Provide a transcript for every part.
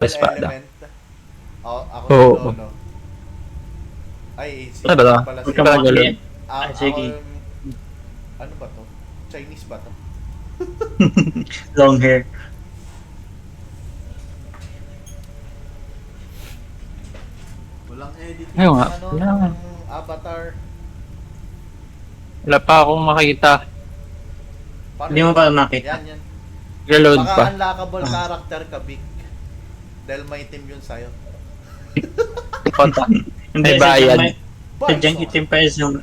Espada. Element. Ako Oo. si Lolo. Ay, si Ano ba to? pala si Huwag ka pala galon. Ay, sige. Ano ba to? Chinese ba to? Long hair. Walang editing Ayun nga. ano, Wala. ng avatar. Wala pa akong makita. Paano Hindi mo yun? pa nakita. Yan. Reload Baka pa. unlockable character ka, Vic. Dahil may team yun sa'yo. Konta. Hindi, May bayad. Sadyang itim pa yung...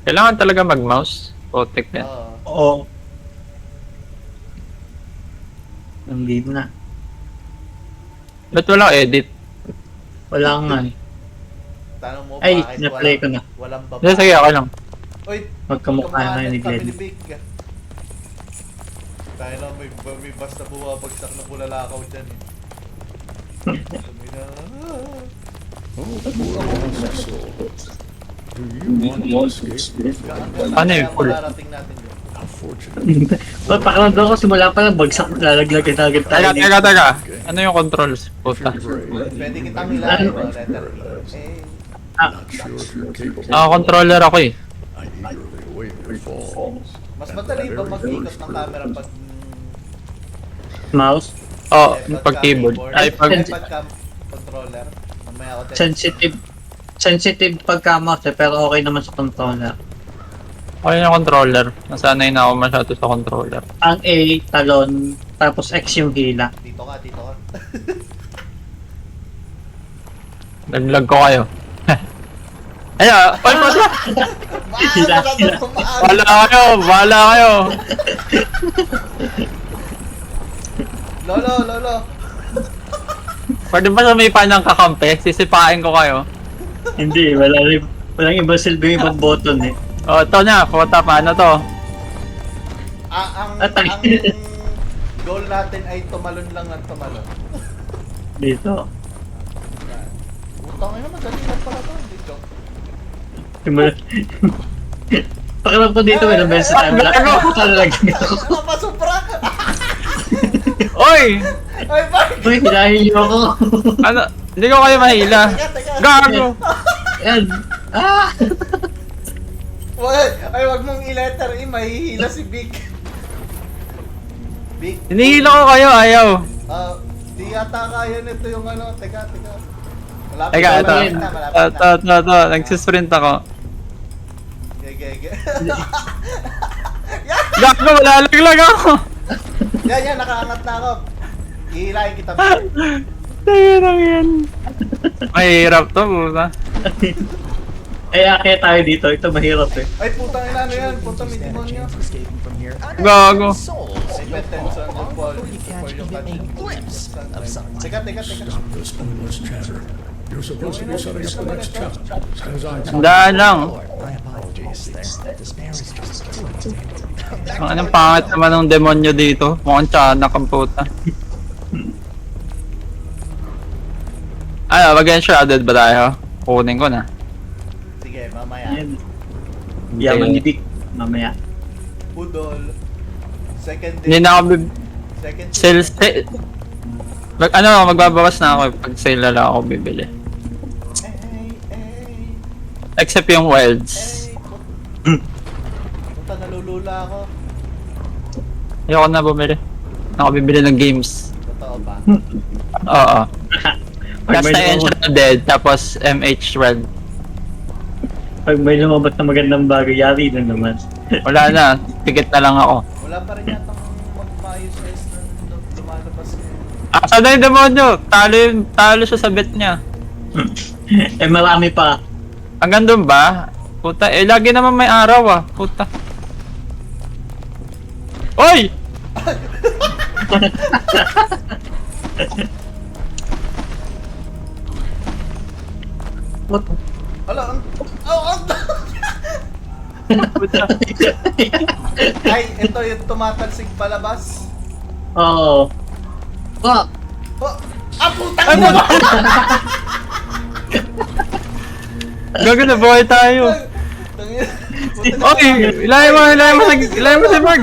Kailangan talaga mag-mouse. Potek yan. Oo. Oo. Ang lead na. Ba't walang edit? Wala nga eh. Tanong mo Ay, bakit na-play ko na. walang Hindi, babae. sige, ako lang. Uy, Magkamukha na ni kami Glenn. ni Vic. Tayo lang, may basta bumabagsak na bulalakaw dyan eh. Sabi na, Ano yun, full? mararating natin yun. Ba't pakiramdam ko simula pa lang bagsak lalaglag agad tayo. Teka. Ano yung controls? Puta. Pwede kitang hilahin mo, letter E. Controller ako eh. Mas madali ba mag-ikot ng camera pag... Mouse. Pag keyboard. Ay, pag... controller? Mamaya ako Sensitive pagka-mouse eh, pero okay naman sa controller. Okay yung controller. Nasanay na ako masyado sa controller. Ang A, talon, tapos X yung hila. Dito ka. Naglag ko kayo. Ay, puta! Hila. Bahala kayo! Lolo! Pwede ba sumipa ng kakampi? Sisipain ko kayo. Hindi, walang ibang silbi yung ibang button eh. Ito na, puta, paano to? Ang goal natin ay tumalon lang ng tumalon. Dito. Utang ina, madali lang pala to. Hindi joke. Pakiram ko dito, may beses na talaga. Ano pa, supra? Oy! Ay, bakit? Uy, hinahili ako. Ano? Hindi ko kayo mahila. Teka. Gago! Yan. Ah! Wag mong i-letter E, mahihila si Vic. Vic? Hinihila ko kayo, ayaw. Di yata kaya nito yung ano. Teka. Malapit Teka, na, ito. malapit na. Ito. Nagsisprint ako. Ge. Gago, malalaglag ako! Yan, nakaangat na ako. Ihilahin kita. Tayo lang yan. Mahirap to, puta. Ay, akit tayo dito. Ito mahirap eh. Ay, putang ina, ano yan? Puta, may demonyo. Gago. May petens on the wall for yung catching glimpse of something. Teka. You're supposed to be setting up the next challenge. As I Daan lang. My apologies there. This bear is just too intimidating. Ang anong pangit naman ng demonyo dito. Mukhang tiyanak ang puta. Ano, mag-enshrouded ba tayo? Kunin ko na. Sige, mamaya. Yan. Yaman ni Vic. Mamaya. Pudol. Second Hindi day. na ako Second day. sales. Magbabawas na ako. Pag sale na lang ako bibili. Ay. Except yung wilds. Puta, nalulula ako. Ayoko na bumili. Ako bibili ng games. Totoo ba? Oo. Pag Last may na enshrouded, tapos MH12. Pag may lumabas na magandang bagay, yari na naman. Wala na. Ticket na lang ako. Wala pa rin yatang magmaayos-ayos na lumalabas ngayon. Saan na yung demonyo? Talo siya sa bet niya. Eh, marami pa. Hanggang doon ba? Puta, lagi naman may araw ah. Puta. Oy! What? Hala, Puta. Ay, ito yung tumatalsik palabas. Oo. Fuck! Putang Ano ba? Gago na buhay tayo. Oy, ilahin mo si Mark.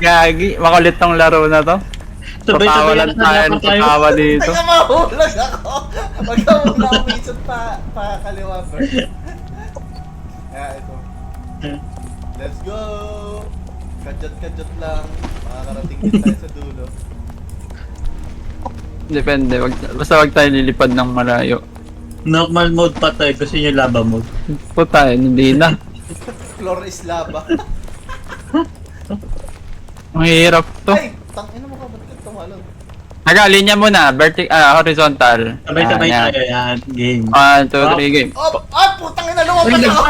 Gagi, makulit tong laro na to. Sabay-sabay Patawalan tayo ng patawa dito. Teka, mahulag ako. Wag ka muna umisot pa kaliwa, Bert. Ito. Let's go! Kadyot lang. Makakarating din tayo sa dulo. Depende, basta wag tayo lilipad ng malayo. Normal mode pa tayo. Gusto nyo lava mode. Puta, hindi na. Floor is lava. Ang hirap to. Ay! Tangina mo ka, ba't ka tumalon? Linya muna, horizontal. Sabay-sabay Yan, tayo. Yan. Game. 1, 2, 3, game. Oh! Ah! Putang ina! Lumabas ako!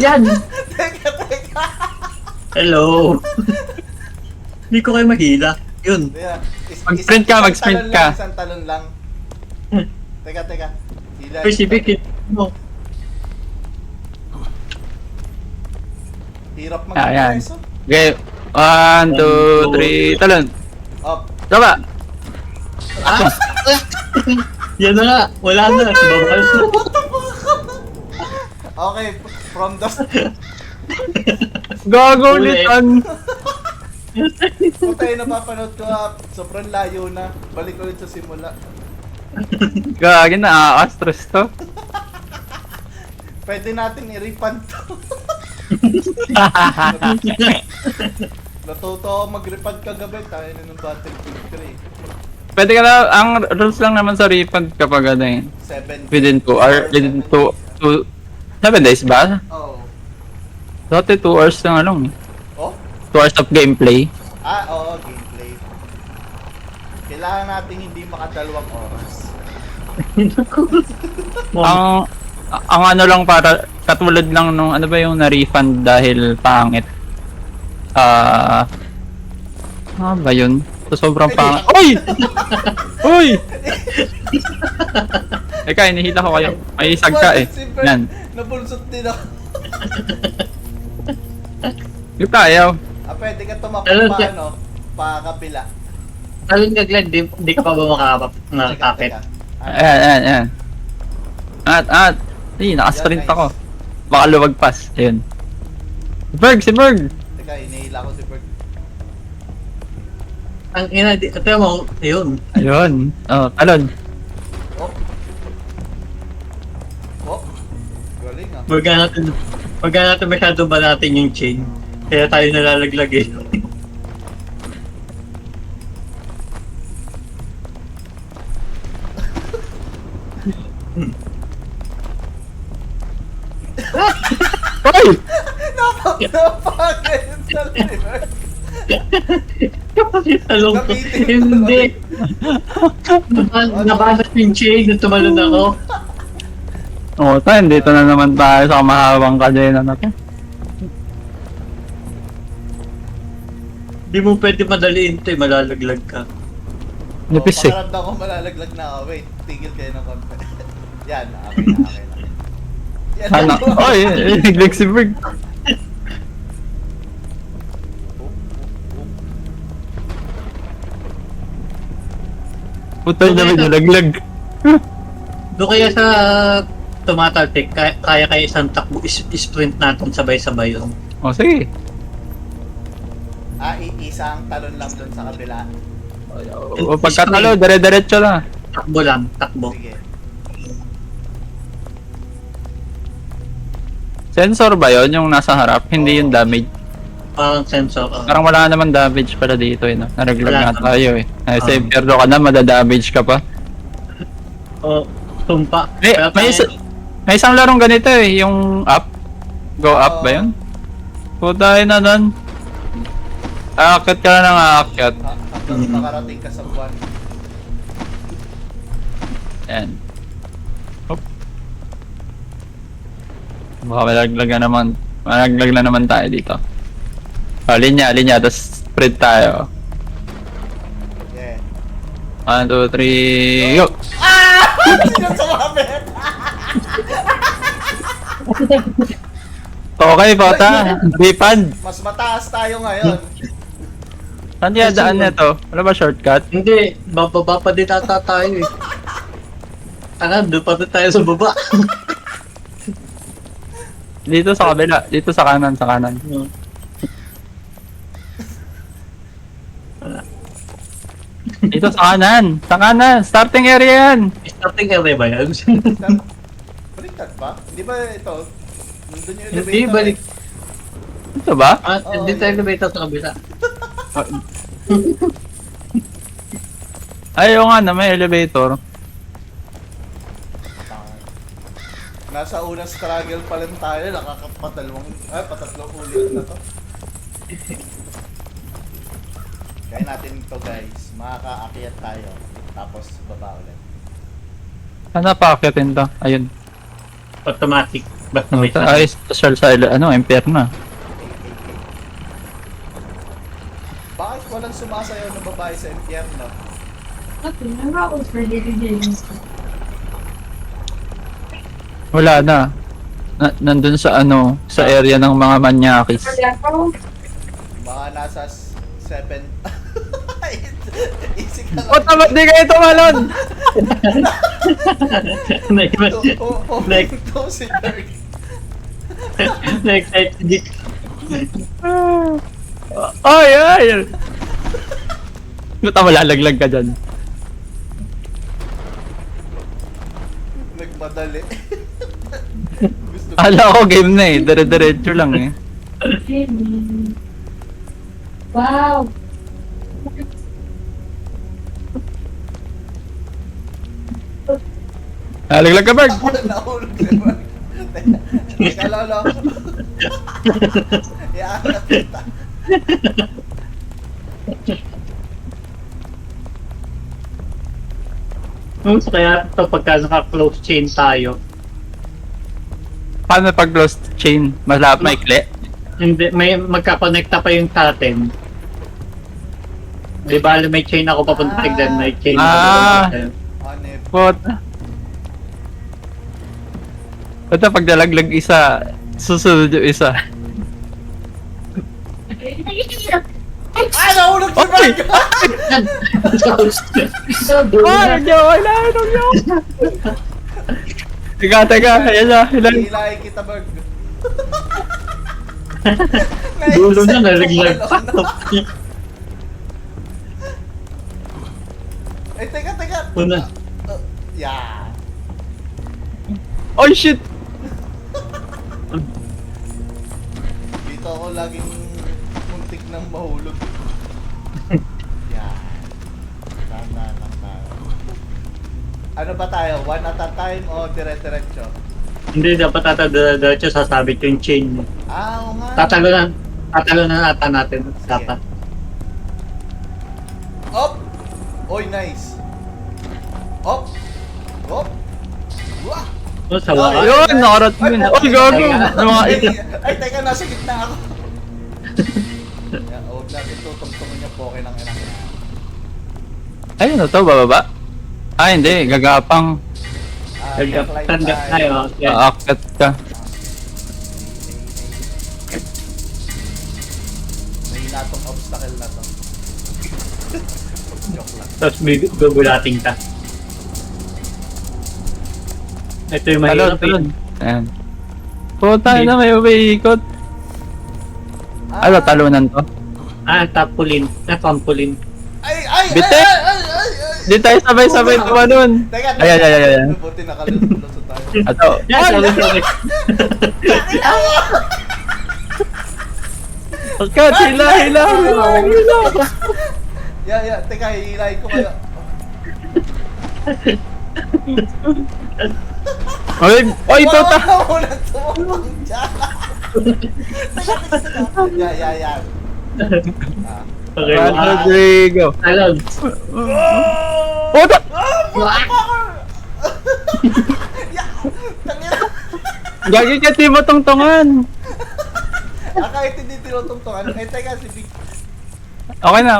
Yan! Teka! Hello! Hindi ko kayo mahila. Yun. Yeah. Mag-sprint ka, mag-sprint ka. Isang talon lang. Teka. Hila. Ay, si Vic, mo. Hirap Ayan. mag-preso. Okay, 1, 2, 3, talon. Up. Tama. Yan na nga. Wala na. Subabal. Okay, from the... Gago Uli. ulitan. Kung tayo napapanood ko, sobrang layo na. Balik ulit sa simula. Gagi na, stress to. Pwede natin i-refund to. Natuto ako mag-refund kagabi. Tayo na ng Battlefield 3. Pwede ka na, ang rules lang naman sa refund kapag ano eh. 7 Within 2 hours, within 7 days ba? Oo. Dati 2 hours lang ano eh. Oh? 2 hours of gameplay. Oo, gameplay. Kailangan natin hindi makadalawang oras. Ang ano lang para, katulad lang nung ano ba yung na-refund dahil pangit. Ano ba yun? So, sobrang pangit. Uy! Uy! Eka, inihila ko kayo. May isag ka eh. Si Bert, Yan. nabulsot din ako. Yung tayo. Pwede ka tumakbo Alam pa ka- ano, pa kabila. Talon ka, Glenn. Di ka pa ba makakapit? Ayan. At. Hindi, nakasprint Yan, nice. ako. Baka lumagpas. Ayun. Si Berg! Teka, inihila ko si Bert. Ang ina, ito mo, ayun. Ayun. Oh, talon. Oh. Oh. Galing ah. Wag natin masyadong banatin yung chain. Kaya tayo nalalaglag eh. Hoy! Napakit sa liver. Kasi talong ko. Nabitin ko Hindi. Nabanat yung chain na tumalon ako. Oo, tayo. Dito na naman tayo sa mahabang kadena na to. Di mo pwede madaliin ito eh, malalaglag ka. Nipis eh. Pakaramdam ko malalaglag na ako. Wait, tigil kayo ng konti. Yan, okay na. Yan Ano? lang. Oy, naglag si Berg. Puta na may nalaglag. Doon kaya sa tumataltik, kaya isang takbo, sprint natin sabay-sabay yun. O, sige. Isang talon lang dun sa kabila. O, pagkatalo, dire-diretso lang. Takbo lang, takbo. Sige. Sensor ba yon yung nasa harap? Hindi yung damage. Parang sensor. Parang wala naman damage pala dito eh. No? Naraglag Wala nga naman. tayo eh. Ay, save pero ka na, madadamage ka pa. O, tumpa. May isang larong ganito eh, yung up. Go up ba yun? Puta na nun. Aakyat ka na ng aakyat. Hanggang makarating ka sa buwan. Ayan. Hop. Baka malaglag na naman. Malaglag na naman tayo dito. O, linya, tapos spread tayo. Yeah. 1, 2, 3, go! Sino sumabit? Okay, pata. Bipad. Mas mataas tayo ngayon. Saan kaya daan nito? Wala ba shortcut? Hindi, bababa pa din ata tayo eh. Doon pa din tayo sa baba. Dito sa kabila. Dito sa kanan, Dito sa kanan. Sa kanan. Starting area yan. Starting area ba yan? Baliktad ba? Hindi ba ito? Nandun yung elevator. Hindi, balik. Ito ba? Hindi tayo elevator sa kabila. Ayaw nga na may elevator. Nasa unang struggle pa lang tayo, patatlong ulit na to. Kaya natin ito guys, makakaakyat tayo, tapos baba ulit. Sana paakyatin to. Ayun. Automatic. Basta No, may ay, special sa Emperna. Bakit walang sumasayaw na babae sa impyerno? Wala na. Nandun sa sa area ng mga manyakis. Mga nasa 7... Easy ka O, tama, di kayo tumalon! Ito si Dirk. Na-excited. Ay, ay! Ba't malalaglag ka dyan? Nagmadali. Gusto ko. Akala ko game na eh. Dire-diretso lang eh. Wow! Nalaglag ka, Berg! Nahulog si Mark. Teka, lolo. Iaangat kita. Kaya ito pagka naka-close chain tayo, Paano pag close chain? Maikli? hindi, may magkakonekta pa yung sa atin. Di ba, may chain ako papunta tignan, may chain ako Ah. papunta. Hanip. Puta. Puta, pag nalaglag isa, susunod yung isa. Ah, nahulog si Okay! Mark! Ah, nyo! Kailangan nyo! Teka, ayan na, ilan? Hilahin kita, Berg. Dulo na, nalaglag pa. Ay, teka. Una. Yan. Oh shit! Dito ako laging muntik ng mahulog. Yan. Tama lang tayo. Ano ba tayo? One at a time o dire-diretso? Hindi, dapat tatadiretso sasabit yung chain mo. Ah, oo nga. Tatalo na ata natin. Dapat. Op! Oy, nice. Op! Op! Wah! Sa wakas. Ayun, nakarat mo yun. Oy, gago! Ano mga Ay, teka, nasa gitna ako. Huwag natin tutungtungin yung poke ng inang yan. Ayun na to, bababa. Ah, hindi. Gagapang. Climb Tanda tayo. Yan. Aakyat ka. May natong obstacle na to. Joke lang. Tapos may gugulating ka. Ito yung Talon, mahirap talon. eh. Ayan. Puta na, may umiikot. Ano, talunan to? Tapulin. Trampolin. Ay! Bitin! Di tayo sabay-sabay tumalon. Teka, Ayan. Buti nakalusot tayo. Ato. Yan, sabi. Kat, hila. Yeah. Teka, hihilahin ko kayo. Oy, puta! Walang tumulong dyan. Teka. Yan. Okay, Rodrigo. Talon. Puta! Gagi ka, di mo tungtungan. Kahit hindi tinutungtungan. Ay, teka, si Big. Okay na.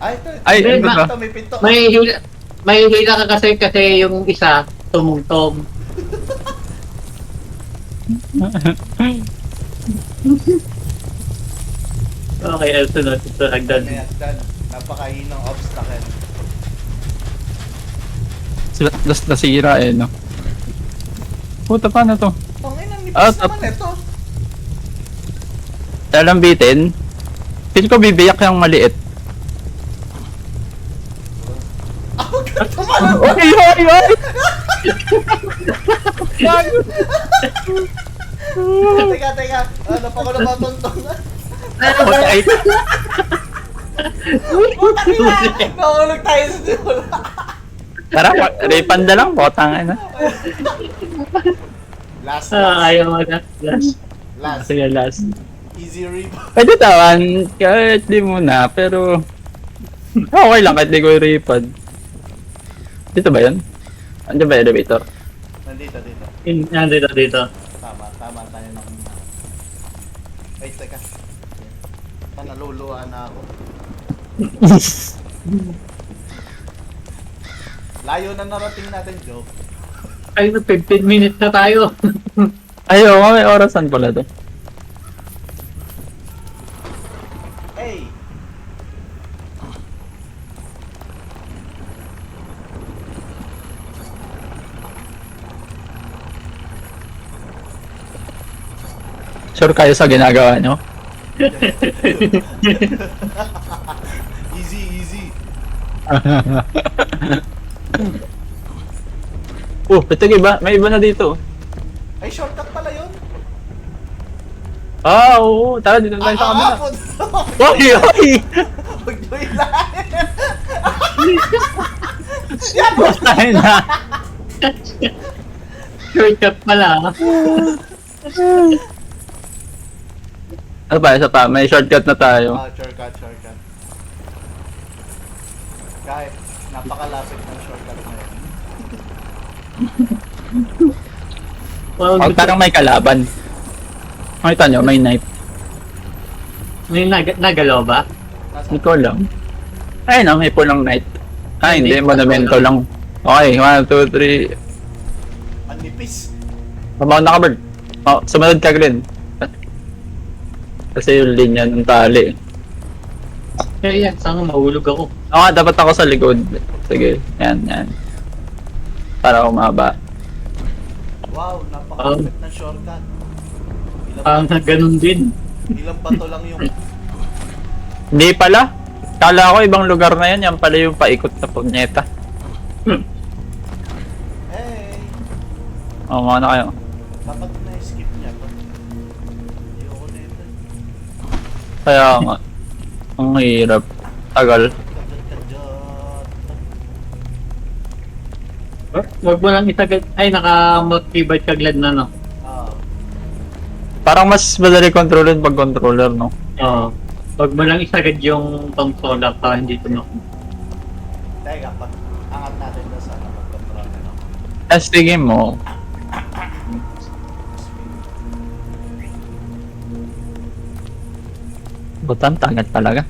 Ay, ito. Ay, Hindi, ito ba? Ito, may pinto. May hila ka kasi yung isa tumungtong. Okay, sunod. Ito, hagdan. May hagdan. Napakahinang obstacle. Nasira eh, no? Puta, paano to? Pangin, ang Ah, nipis naman ito. Lalambitin? Feel ko bibiyak yung maliit. Oy, oy, oy! Teka. Ano pa ko na matuntong? Ay, Putang ina! Nahulog tayo sa simula. tara, ripan na lang, botang na. Last. Ayaw mo na. Last. Last. Sige, last. Easy rebound. Pwede tawan, kahit di muna, pero... Okay lang, kahit di ko i-repad. Dito ba yun? Andiyan ba elevator? Nandito. Dito. Tama tayo ng... Wait, teka. Naluluwa na ako. Layo na narating natin, Joe. Ay, 15 minutes na tayo. Ayaw, may orasan pala to. Hey! Sure kayo sa ginagawa nyo? Easy. Oh, ito iba. May iba na dito. Ay, shortcut pala yun. Ah, oo. Tara, dito tayo sa kabila. Oy, oy! Huwag nyo ilahin. Tayo na. Shortcut pala. Ano ba, isa pa. May shortcut na tayo. Shortcut. Kahit napakalapit ng shortcut na yun. Well, Huwag tarang may kalaban. Makita nyo, may knife. may nagalaw ba? Hindi ko alam. Ayun na, may pulang knife. Ah, hindi. Monumento lang. Okay, 1, 2, 3. Ang nipis. Pamaw na ka, Bird. Oh, sumunod ka, Glenn. Kasi yung linya ng tali. Kaya yan, sana mahulog ako. Oo nga, dapat ako sa likod. Sige, yan. Para umaba. Wow, napakalapit ng shortcut. Ganun din. Ilang bato lang yung... Hindi pala. Kala ko ibang lugar na yan. Yan pala yung paikot na punyeta. Hey! Oo, mga na kayo. Dapat na-skip niya to. Ayoko na ito. Kaya nga. Ang hirap. Tagal. Huwag mo lang itagad. Ay, naka-motivate ka glad na, no? Parang mas madali controller pag controller, no? Oo. Huwag mo lang isagad yung controller para hindi tunog. Teka, pag angat natin doon sa mag-control na, no? Testingin mo. Butan, tangat talaga.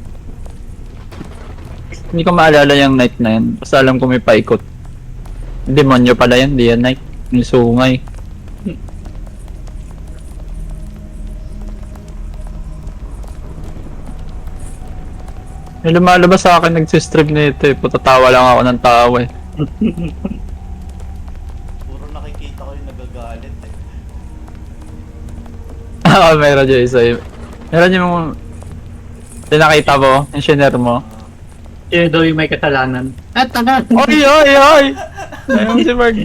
Hindi ko maalala yung night na yan. Basta alam ko may paikot. Demonyo pala yan, di yan night. Yung sungay. May lumalabas sa akin nagsistrip nito eh. Putatawa lang ako ng tawa eh. Puro nakikita ko yung nagagalit eh. Ah, meron dyan isa eh. Meron yung... Tinakita mo, yung shiner mo. Sino daw yung may kasalanan? At tanan! Oy, oy, oy! Ayun si Berg.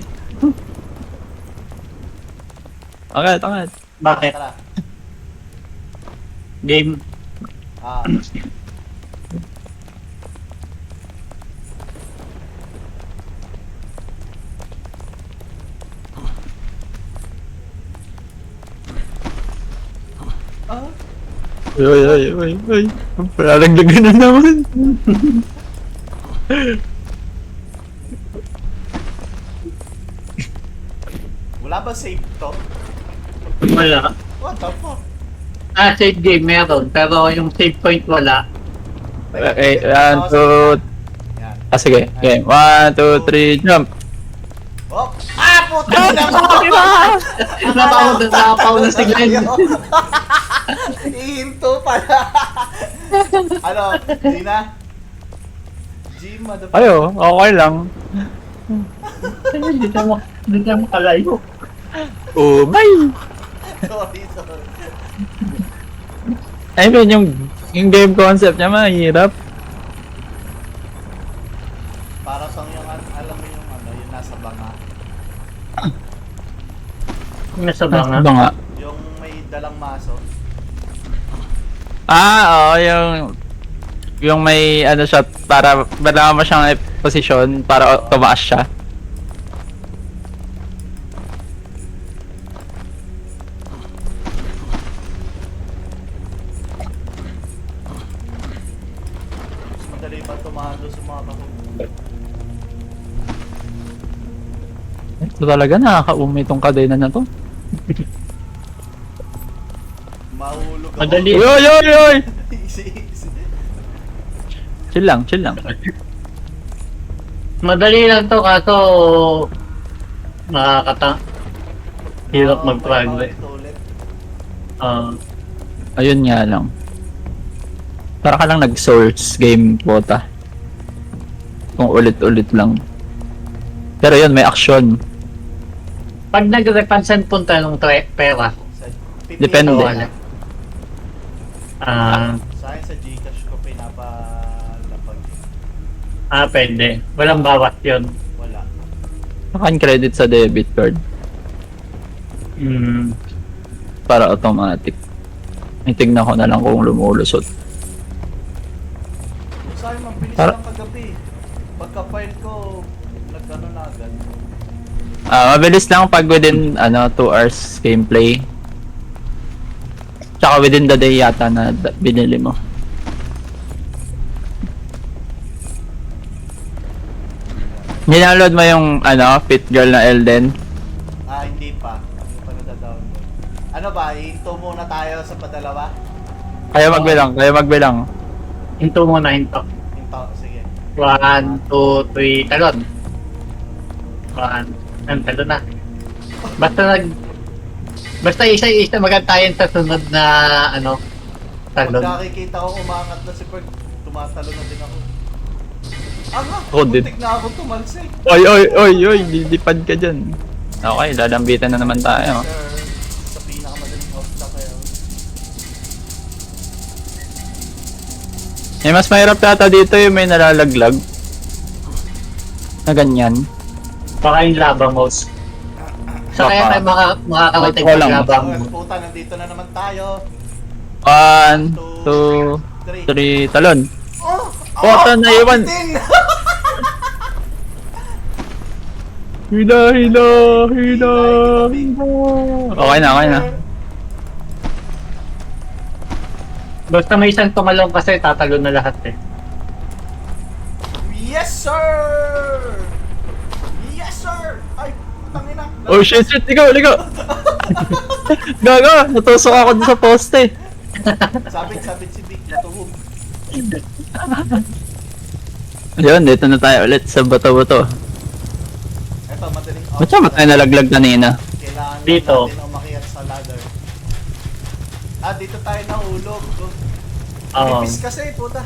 Angat. Bakit? Tara. Game. Ah, Oy. Palalagdagan na naman. wala ba save to? Wala. What the fuck? Save game meron, pero yung save point wala. Okay, 1, 2... Yan. Ah, sige. Okay, 1, 2, 3, jump! Oh! Ah! Puta na mo! Napaw na si Glenn. Ihinto pala. Ano? Di na? G, motherfucker. Ayo, okay lang. Hindi na makalayo. Oh, bye! Sorry. I mean, yung game concept niya mahirap. Para tong yung, alam mo yung ano, yung nasa banga. Nasa banga. Ano nga? Yung may dalang maso. Oo, yung may ano siya, para wala mo siyang posisyon para tumaas siya. Mas madali pa tumalo sa mga kahulog. Ito talaga, nakakaumay itong kadena na to. Mahulog ako. Madali. Uy, uy, uy, uy! Easy, easy. Chill lang, chill lang. Madali lang to kaso nakakata. Hirap mag-progress. Ulit. Ayun nga lang. Para ka lang nag-Souls game, bota. Kung ulit-ulit lang. Pero yun, may action. Pag nag-repansan punta ng pera, Depende. wala. Sa akin sa Gcash ko pinapalapag. Pwede. Walang bawas yun. Wala. Naka credit sa debit card. Para automatic. May tignan ko na lang kung lumulusot. Sa akin mabilis Para- lang kagabi. Pagka-file ko, nag-ano na agad. Mabilis lang pag within 2 hours gameplay. Tsaka within the day yata na binili mo. Nidownload mo yung Fit Girl na Elden? Hindi pa. Hindi pa nadadownload. Ano ba, hinto muna tayo sa padalawa? Kaya magbilang. Hinto muna, hinto. Hinto, sige. 1, 2, 3, talon. 1, talon na. Basta isa-isa magantayan sa sunod na talon. Pag nakikita ko umangat na si Perk, tumatalo na din ako. Ako din. Putik na ako tumalsik. Oy, didipad ka dyan. Okay, lalambitan na naman tayo. Sir, sa pinakamadaling obstacle kayo. Mas mahirap yata dito yung may nalalaglag. Na ganyan. Baka yung labang mouse. Sa Baka. kaya tayo makakarating Baka ng lang. labang Oh, mo. puta, nandito na naman tayo. 1, 2, 3, talon. Oh! Puta, naiwan. Bitin! Hila. Okay na. Basta may isang tumalong kasi tatalo na lahat eh. Yes, sir! Yes, sir! Ay, putang ina. Oh shit, ligaw. Gaga, natusok ako dun sa poste. Sabit si Vic, natuhog. Ayun, dito na tayo ulit sa bato-bato. Ito, madaling Ba't siya matay nalaglag kanina? Kailangan Dito. lang natin umakyat sa ladder. Dito tayo nahulog. Oo. Pipis kasi, puta.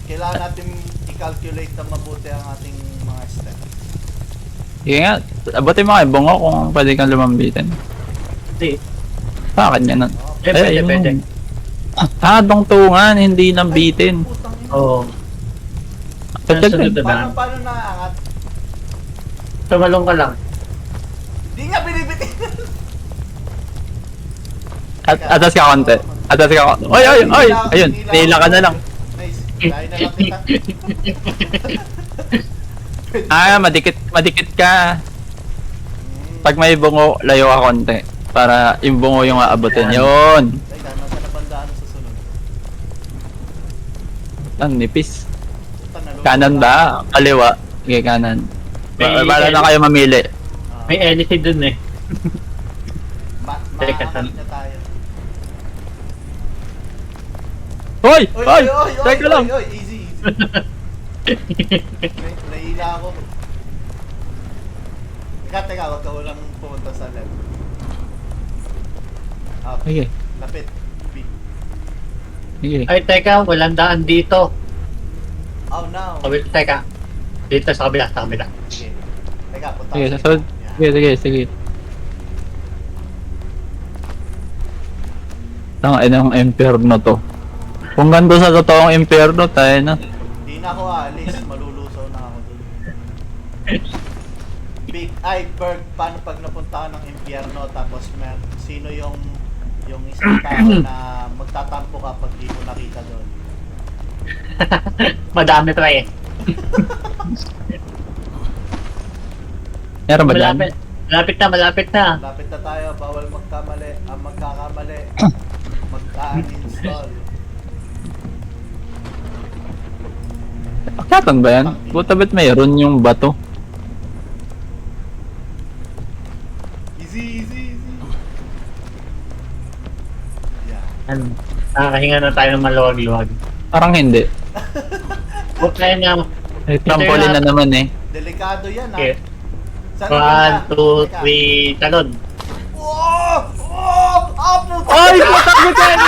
Kailangan natin i-calculate na mabuti ang ating mga steps. Sige nga, abutin mo kay Bongo kung pwede kang lumambitin. Hindi. Bakit ganun? Pwede. yun. Tungtungan, hindi nambitin. Putang ina. Oo. Pagdating. Paano naaangat? Tumalong ka lang. Di nga binibitin. Atas ka konti. Oy! Ayun, nila ka na lang. Nice. Kaya na lang kita. Madikit ka. Pag may bungo, layo ka konti. Para yung bungo yung aabutin. Yun! Teka, nasa na bandaan sa sunod. Ang nipis. Puta, nalulog Kanan na. ba? Kaliwa? Sige, kanan. Bala na kayo mamili. May LC dun eh. Teka, Makakakit na tayo. Hoy! Oy, Teka lang! easy. Nahila ako. Teka, wag ka walang pumunta sa left. Up. Sige. Lapit. B. Sige. Ay, teka, walang daan dito. Oh, no. Teka. Dito sa kabila. Sige. Teka, punta. Sige, ako. sasunod. Yeah. Sige. Ang inang impyerno to. Kung ganito sa totoong impyerno, tayo na. Di na ako aalis. Malulusaw na ako. Big Berg, paano pag napunta ka ng impyerno tapos sino yung isang tao na magtatampo ka pag di mo nakita doon? Madami pa eh. Meron ba dyan? Malapit na, malapit na. Lapit na tayo, bawal magkakamali. Mag-uninstall. Akyatan ba yan? Buta ba't mayroon yung bato? Easy. Yeah. Ano? Nakakahinga na tayo ng maluwag-luwag. Parang hindi. Huwag tayo nga. May trampoline na naman eh. Delikado yan, ha? Okay. Saan 1, 2, 3, talon. Oh! Puta! Ay! Patakbo dyan!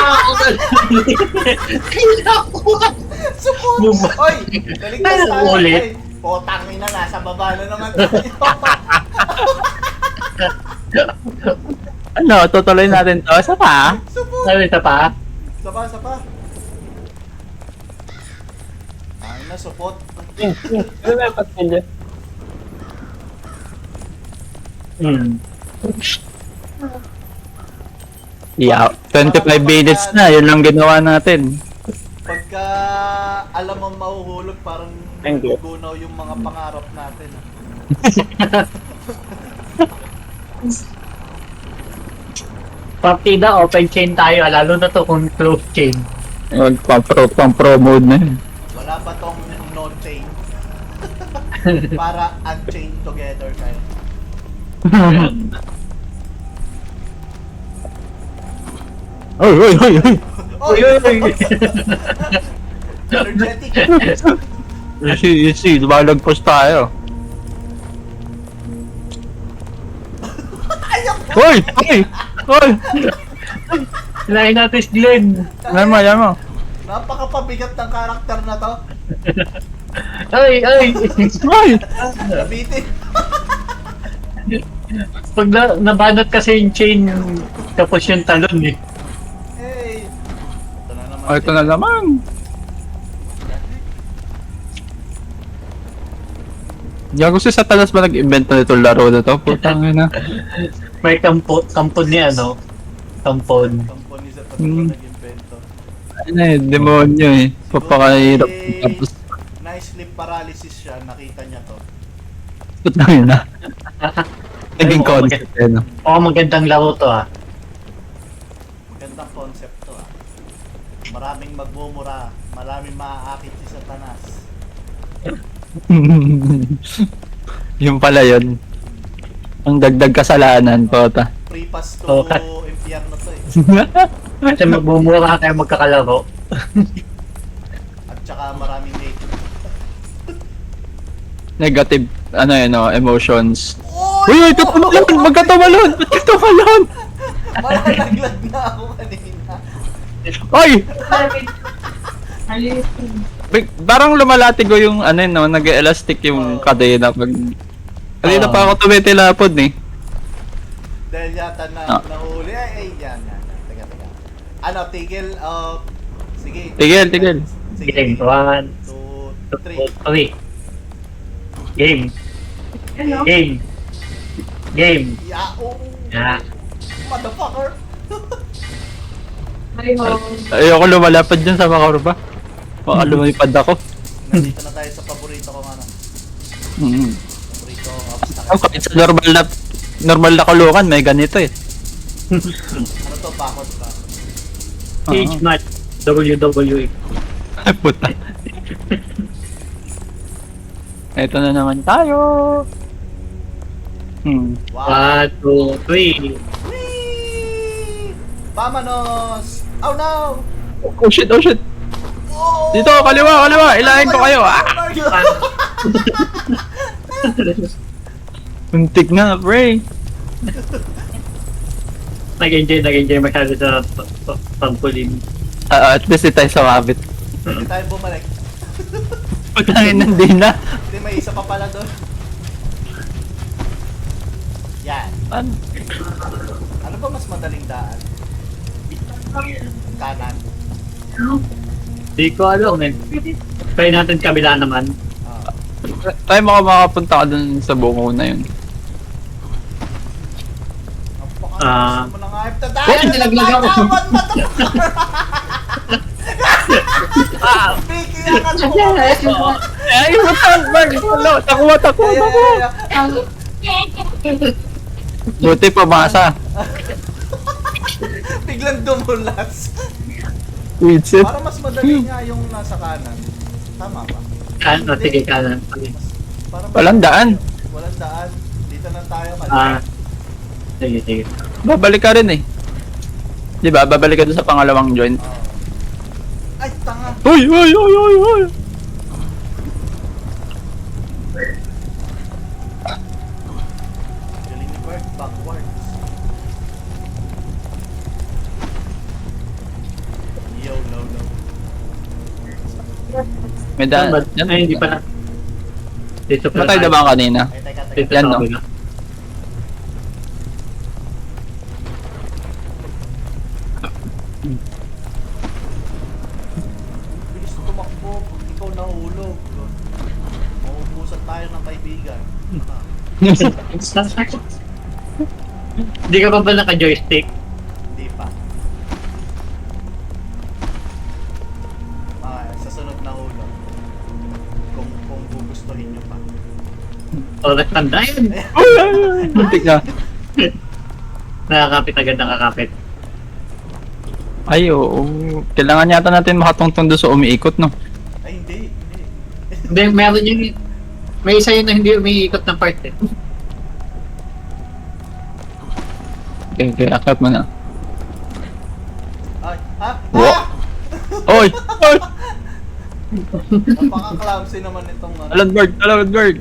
Support! Oy! Naligtas Ano tayo! ulit? Ay, potang ina, nasa baba na naman tayo. Ano, tutuloy natin to. Isa pa? Support! Ano ito pa? Sapa. Ay na, support. Yeah, 25 minutes na. Yun lang ginawa natin. Pagka alam mo mahuhulog, parang Thank you. gugunaw yung mga pangarap natin. Partida, open chain tayo. Lalo na to kung close chain. Pang-pro mode na yun. Wala ba tong no-chain? Para unchained together kayo. Oy! Oy! Uy! Energetic! Easy. Lumalagpos tayo. Hoy! Lain natin si Glenn. Yan mo. Napakapabigat ng karakter na to. Ay! Hoy! Nabitin. Pag nabanat kasi yung chain, tapos yung talon eh. Hey! Ito na naman. Oh, ito na naman. Gago si Satanas ba nag-invento nitong laro na to? Putang ina. May kampon ni ano? Kampon. Company sa Hmm. nag-invento. Ano eh, demonyo eh. Papakahirap. Tapos, Nice sleep paralysis siya, nakita niya to. putang ina. Naging Ay, concept eh, no? Oo, magandang laro to ah. Magandang concept to, ah. Maraming magmumura, maraming maaakit si Satanas. Yung pala yun. Ang dagdag kasalanan, pota. Free pass to Okay. impyerno to eh. Kasi magbumura kayo magkakalaro. At saka maraming native. Negative, ano yun, no, emotions. Uy! Uy, tumalon! Magkatumalon! Ba't tumalon? Malalaglag na ako kanina. Oy! Ayun. Parang lumalatigo yung ano yun, no, nag-elastic yung kadena pag... Kanina pa ako tumitilapod eh. Dahil yata Ah. nahuli. Ay, yan. Teka. Ano, tigil? Sige. Tigil. Sige. Game. 1, 2, 3. 3. Game. Ano? Game. Yeah, oh. Yeah. Motherfucker. Ayun. Ayoko lumalapad dyan sa makurba. Baka lumipad ako. Nandito na tayo sa paborito kong ano. Paborito kong obstacle. Kahit sa normal na kulukan, may ganito eh. Ano to? Bakod pa. Cage match. WWE. Ay, puta. Ito na naman tayo. Wow. 1, 2, 3. Whee! Vamanos! Oh no! Oh shit. Oh! Dito, kaliwa. Ilahin ko kayo. Ah! Untik na, pre. Nag-enjoy masyado sa pampulim. At least di tayo sumabit. Hindi tayo bumalik. Putangin hindi na. Hindi, may isa pa pala doon. Yan. Ano ba mas madaling daan? Kanan. Di ko alam eh. Try natin kabila naman. Ah. Tayo makapunta ka dun sa bungo na yun. Napakalakas mo ng hype. Uy, nilaglag ako. Vicky, angat mo. Ay, matang! Takbo! Buti pabasa. Biglang dumulas. Witsit. Para mas madali nga yung nasa kanan. Tama ba? Kanan, sige, kanan. Para Walang daan. Walang daan. Dito na tayo. Sige, sige. Babalik ka rin eh. Di ba? Babalik ka dun sa pangalawang joint. Ay, tanga. Uy! Galing ni Bert, backwards. Yo, no. May daan. Ay, hindi pa na. Dito pala Matay na ba kanina? Ay, teka. Dito Yan, sa no? kabila. Bilis tumakbo pag ikaw nahulog. Maubusan tayo ng kaibigan. Hindi ka pa ba naka-joystick? Hindi pa. Sa sunod na hulog. Kung gugustuhin nyo pa. O, tanda yun. Buntik na. Nakakapit agad, nakakapit. Ay, oo. Kailangan yata natin makatungtong doon sa umiikot, no? Ay, hindi. Hindi, meron yung... May isa yun na hindi umiikot ng part eh. Okay, akit mo na. Ay, ha? Wo- Oy! Napaka-clumsy naman itong Alan bird!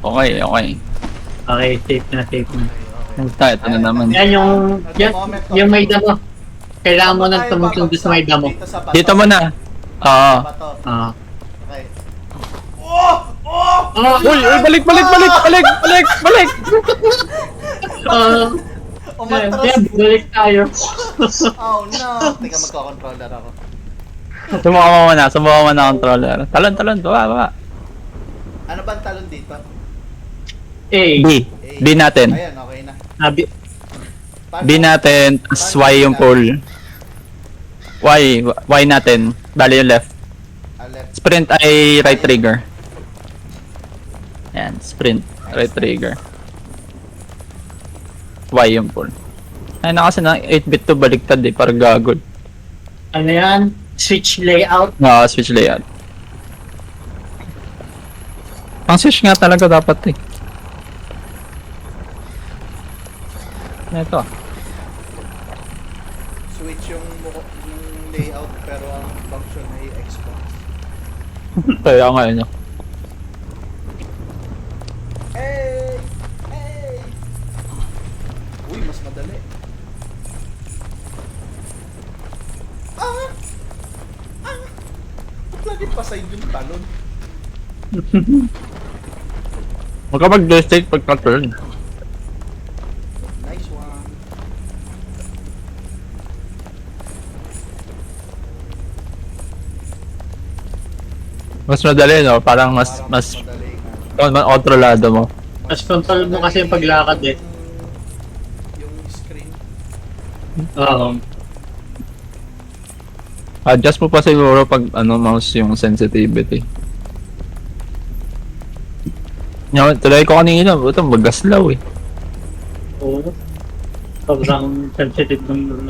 Okay. Okay, safe na. Ito na naman. Yan yung may damo. Kailangan mo nang tumutong doon sa may damo. Dito mo na. Oo. Bato. Ah. Okay. Oh! Uy, balik! Umatras! Yan, balik tayo. Oh no! Teka, magko-controller ako. Sumuka mo na controller. Talon, baba. Ano ba ang talon dito? A. B natin. Ayan, okay na. B natin, tas Y yung pull. Y natin. Bali yung left. Left. Sprint ay right trigger. Yan, sprint, right trigger. Y yung pull. Ay na kasi na 8-bit to baliktad eh, parang gagol. Ano yan? Switch layout. Switch layout. Ang switch nga talaga dapat eh. Ito. Switch yung layout pero ang function ay Xbox. Kaya nga yun. Hey! Uy, mas madali. Ba't lagi pa side yung talon? Huwag ka mag-joystick pagka-turn. Nice one. Mas madali no? Parang mas madali nga. kontrolado mo. Mas control mo kasi yung paglakad eh. Yung screen. Oo. Adjust mo pa siguro pag mouse yung sensitivity. Tuloy ko kanina, ito magaslaw eh. Oo. Sobrang sensitive ng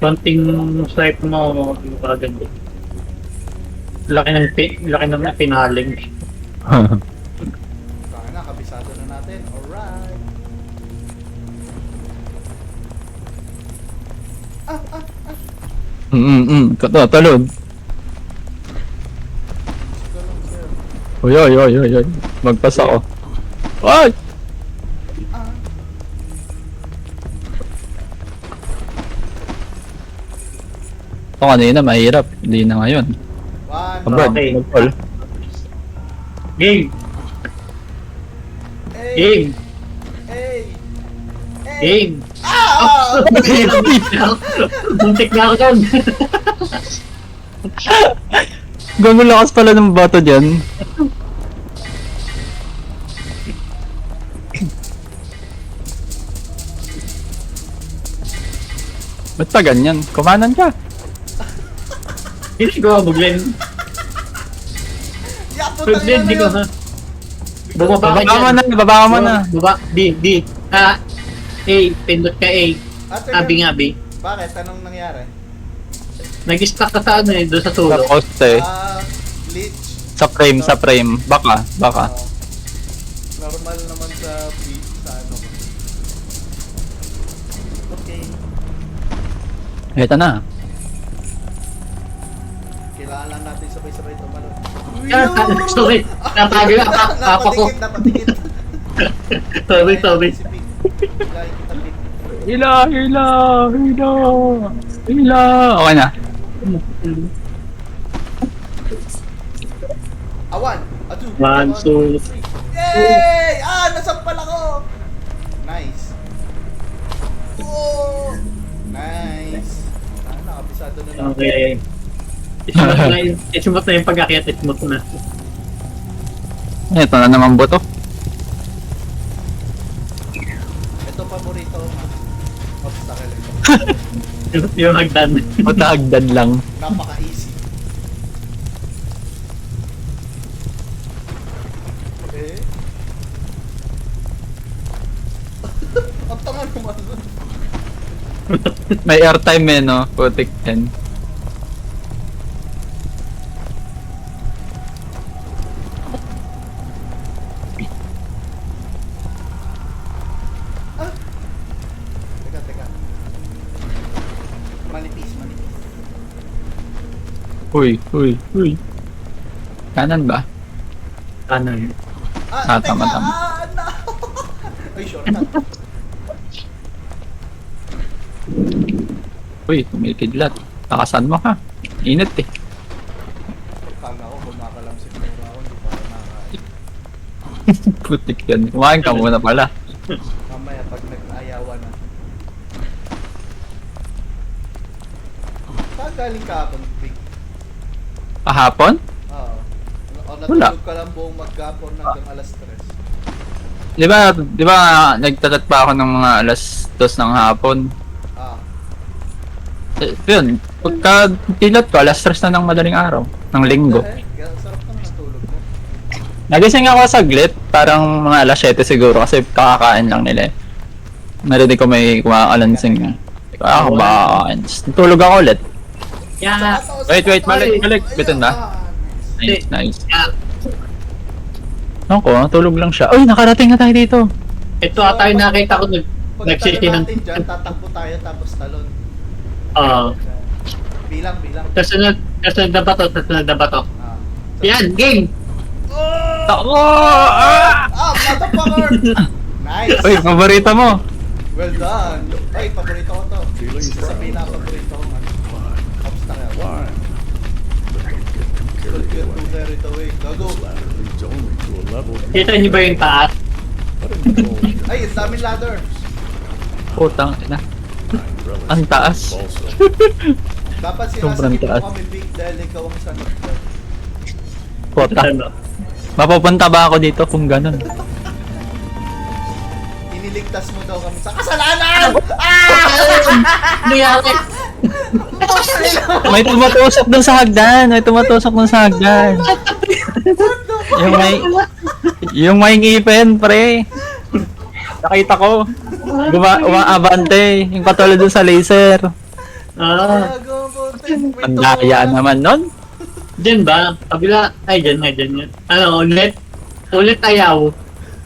konting swipe mo, magaganda. Laki ng pinaling. Baka na, kabisado na natin. Alright. Talon. Ganun, sir. Oy. Magpas ako. Ay! Ito kanina mahirap, hindi na ngayon. One. Bird, Okay. mag-call. Game! Hey! Game! Hey! Hey! Game! Ah! Buntik na ako dyan! Gago lakas pala ng bato dyan. Ba't pa ganyan? Kumanan ka. Hindi ko buglen. Yapo Buglen, di ko ha. Bumaba ka Baba mo dyan. na, baba mo na. Baba, di. A, pindot ka A. Abi nga B. Bakit? Anong nangyari? Nag-stuck ka sa ano eh, doon sa Sa tulo. poste. Glitch. Sa frame. Baka. Normal naman sa beat, sa ano. Okay. Eto na. Kailangan lang natin sabay-sabay tumalon. Sorry, natagi na papa ko. Napatikit. Sorry. Si Pete. Kailangan kita, Pete. Hila. Okay na. Awan! Atu! 1, 2, 3. Yay! Nasampal ako! Nice. Oh! Nice. Nakabisado na lang. Okay. Ismot na yung pag-akyat, ismot na. Eto na naman boto. Ito paborito ko. Obstacle ito. Yung hagdan. Matagdad lang. Napaka-easy. Okay. Ang tanga naman nun. May airtime eh, no? Putik yan. Teka. Manipis. Uy. Kanan ba? Kanan. Tama. No! Ay, shortcut. Uy, kumikidlat. Takasan mo ha. Init eh. Kala ko, kumakalam siguro ako. Hindi pa ako nakakain. Putik yan. Kumain ka muna pala. Mamaya, pag nag-ayawan na. Saan galing ka ako, Big? Kahapon? Oo. O Wala. natulog ka lang buong maghapon hanggang alas 3. Di ba nagtatat pa ako ng mga alas 2 ng hapon? Ah. Yun, pagka kilot ko, alas 3 na ng madaling araw. Ng linggo. Sarap naman ang tulog mo. Nagising ako saglit, parang mga alas 7 siguro kasi kakakain lang nila eh. Narinig ko may kumakalansing. Ako ba? Tulog ako ulit. Yeah. Wait, balik. Bitin ba? Nice. Yeah. Ako, tulog lang siya. Uy, nakarating na tayo dito. Ito ata yung nakita ko Pag nagsisi ng... natin dyan, tatakbo tayo tapos talon. Bilang. Kasunod na bato. Ah. Yan, game! Ako! Motherfucker! Nice! Uy, paborito mo. Well done! Ay, paborito ko to. Sasabihin na paborito ko. Obstacle. Will get to there it away. Gago! Leads only to a level Kita niyo ba yung taas? Ay, ang daming ladder! Putang ina. Ang taas. also. Dapat Sobrang sinasabi mo taas. kami big dahil ikaw ang sanot ko. Puta. Ano? Mapupunta ba ako dito kung ganun? Iniligtas mo daw kami sa kasalanan! Nangyari! May tumatusok dun sa hagdan. Yung may ngipin, pre. Nakita ko. Umaabante. Yung katulad dun sa laser. Gago, putik. Ang daya naman nun. Diyan ba? Kabila? Ay, dyan. Ano, ulit? Ulit ayaw.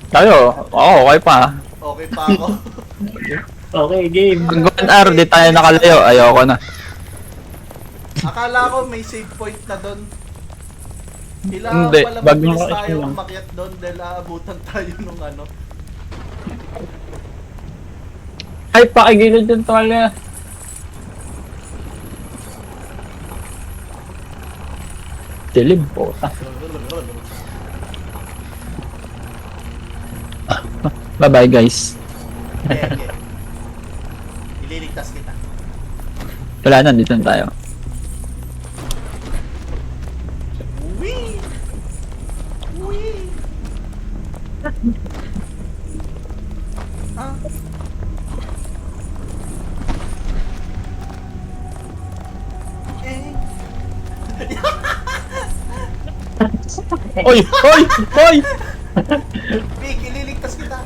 Tayo, okay pa. Okay pa ako. Okay, game. Kung 1 hour, di tayo nakalayo. Ayoko na. Akala ko may save point na doon. Kailangan Hindi, pala bagong mabilis location tayo lang. umakyat doon dahil aabutan tayo nung ano. Ay, pakigilid yung tuwalya. Dilim po. Bye-bye, guys. Okay. Ililigtas kita. Wala na, dito na tayo. Oy! Oy! Oy! Big, ililigtas kita.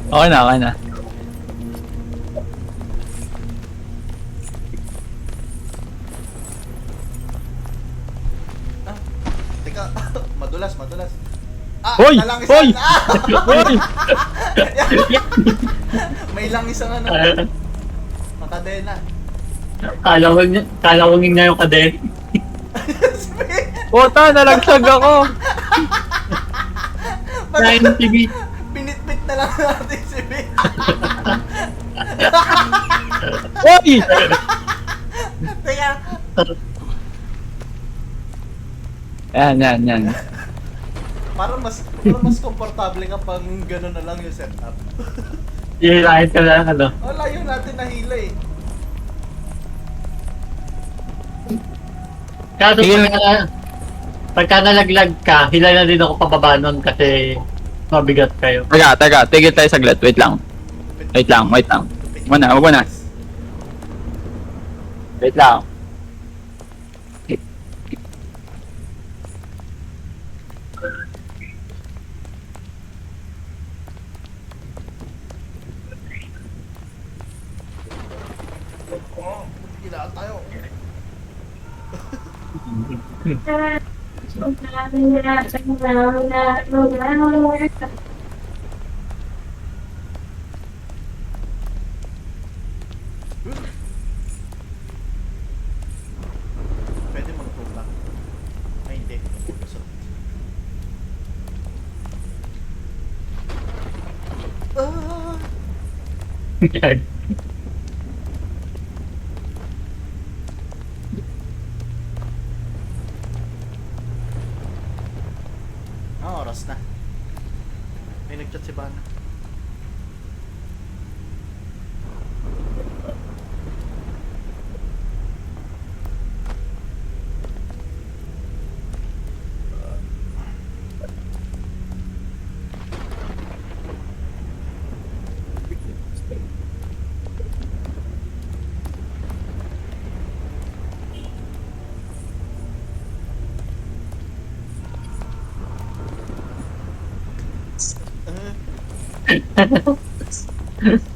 Okay na, okay na. Ah, teka, madulas, madulas. Ah, Hoy! nalangisan. Hoy! Ah! Oy! May langisang ano. Makadena. Kala ko nga yung kaden. Puta, nalagsag ako! Kain ng TV. Pinitpit na lang natin si Big. Oy! Teka, Yan. parang mas komportable kapag gano'n na lang yung setup. Hihilahin ka lang, ano. Wala yun natin nahila eh. Kaso Sige. pagka nalaglag ka, hilay na din ako pababa nun kasi mabigat kayo. Teka, tigil tayo saglit. Wait lang. Wait lang. Wag mo na. Wait lang. Gila tayo. Pwede magtulak. Ay, hindi. Lusot. Ah! Ah, oras na. May nag-chat si Bana.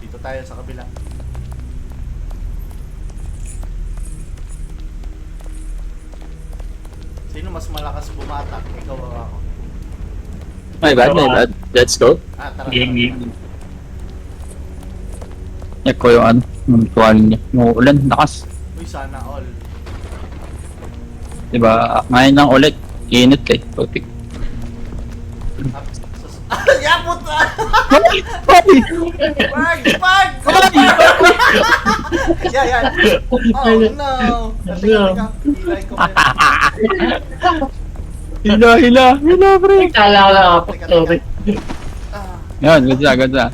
Dito tayo sa kabila. Sino mas malakas bumatak? Ikaw o ako? My bad. Let's go. Ah, tara. Game. Check ko yung ano. Yung tuwalin niya. Umuulan. Lakas. Uy, sana all. Diba? Ngayon lang ulit. Init eh. Putik. Ah, ya puta! Oy! Pag! Yan. Oh no! Teka, hilay ko kayo. Hila, pre. Kala ko lang ako, Teka. sorry. Ah, Yan, ganda.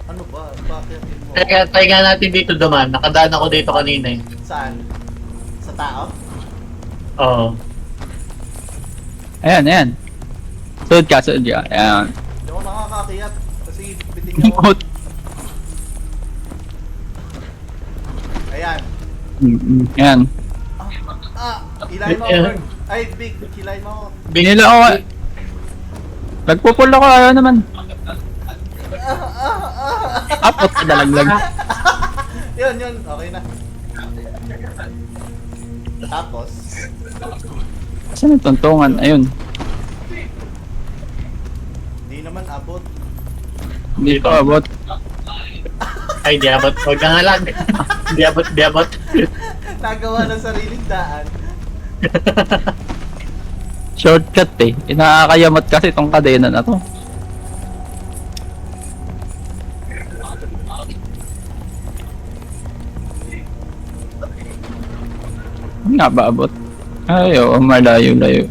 ano ba? Bakit mo? Try nga natin dito duman. Nakadaan ako dito kanina eh. Saan? Sa tao? Oo. Ayan. Sunod ka. Ayan. Hindi ako nakakakiyat kasi bitin niya ako. Ayan. Ayan. Hilay mo ako. Bird. Ay, Big. Hilay mo ako. Binila ako. Nagpupul ako. Ayaw naman. Apot ka dalaglag. Yun. Okay na. Tapos, Saan yung tuntungan? Ayun. di naman abot. Hindi ko abot. Ay, di abot. Huwag ka nga lang. Di abot. Nagawa ng sariling daan. Shortcut eh. Inakakayamot kasi itong kadena na to. Hindi nga ba abot? Ay, oo, malayo-layo.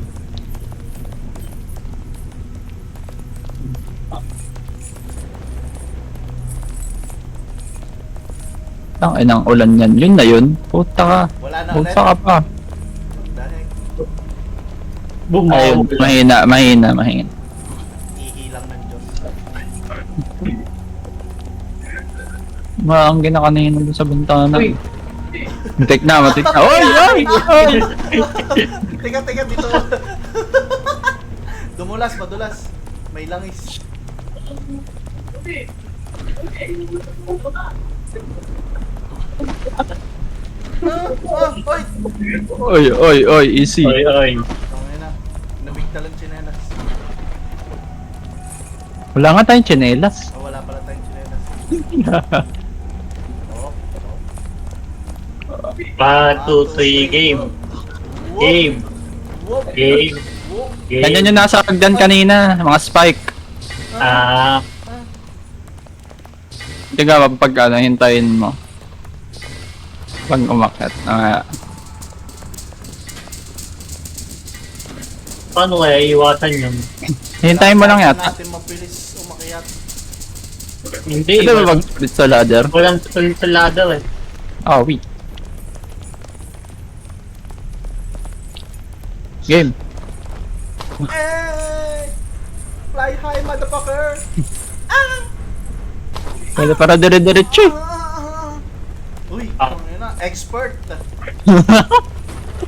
Ang inang ulan yan. Yun na yun. Puta ka. Wala na ulit. Puta ka pa. Dahil Ayun, Bumaw. mahina. ihilang ng Diyos. Maangkin na kanina doon sa bintana. Uy. Matik na. Oy! Oy! Oy! Teka, dito. Dumulas, madulas. May langis. Oy! Oy! Easy. Oy. Tangin na. Nabigtalan chinelas. Wala nga tayong tsinelas. Wala pala tayong chinelas. Oh. 1, 2, 3, game. Game. Whoop. Game. Whoop. Game. Ganyan yung nasa agdan kanina. Mga spike. Ah, Hindi ka pag ano, hintayin mo. Pag umakyat. paano kaya iwasan yun? Hintayin mo lang yata. Natin mabilis umakyat. Hindi, Hindi ba mag-split sa ladder? walang tuloy sa ladder eh. Oh, wait. Game. Hey! Fly high, motherfucker! Pwede para dire-diretso. Uy, Ah. tangin na. Expert.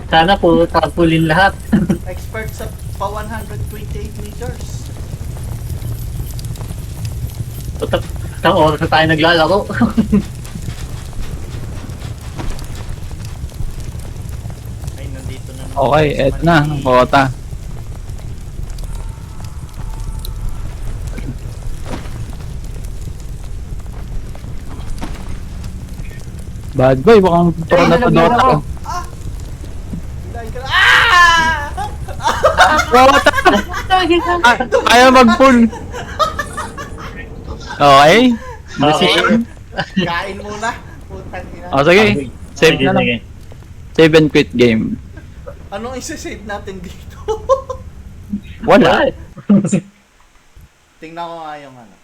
Sana po tapulin lahat. Expert sa pa 128 meters. Isang oras na tayo naglalaro. Ay, nandito na. Okay, et na. Ang kota. Bad boy, mukhang pro na to Dota. Bilahin ka na. Ah! Dota! Ayaw mag-pull. Okay. Decision. Kain muna. Putang ina. O sige, save na lang. Save and quit game. Anong isa-save natin dito? Wala. Tingnan ko nga yung ano.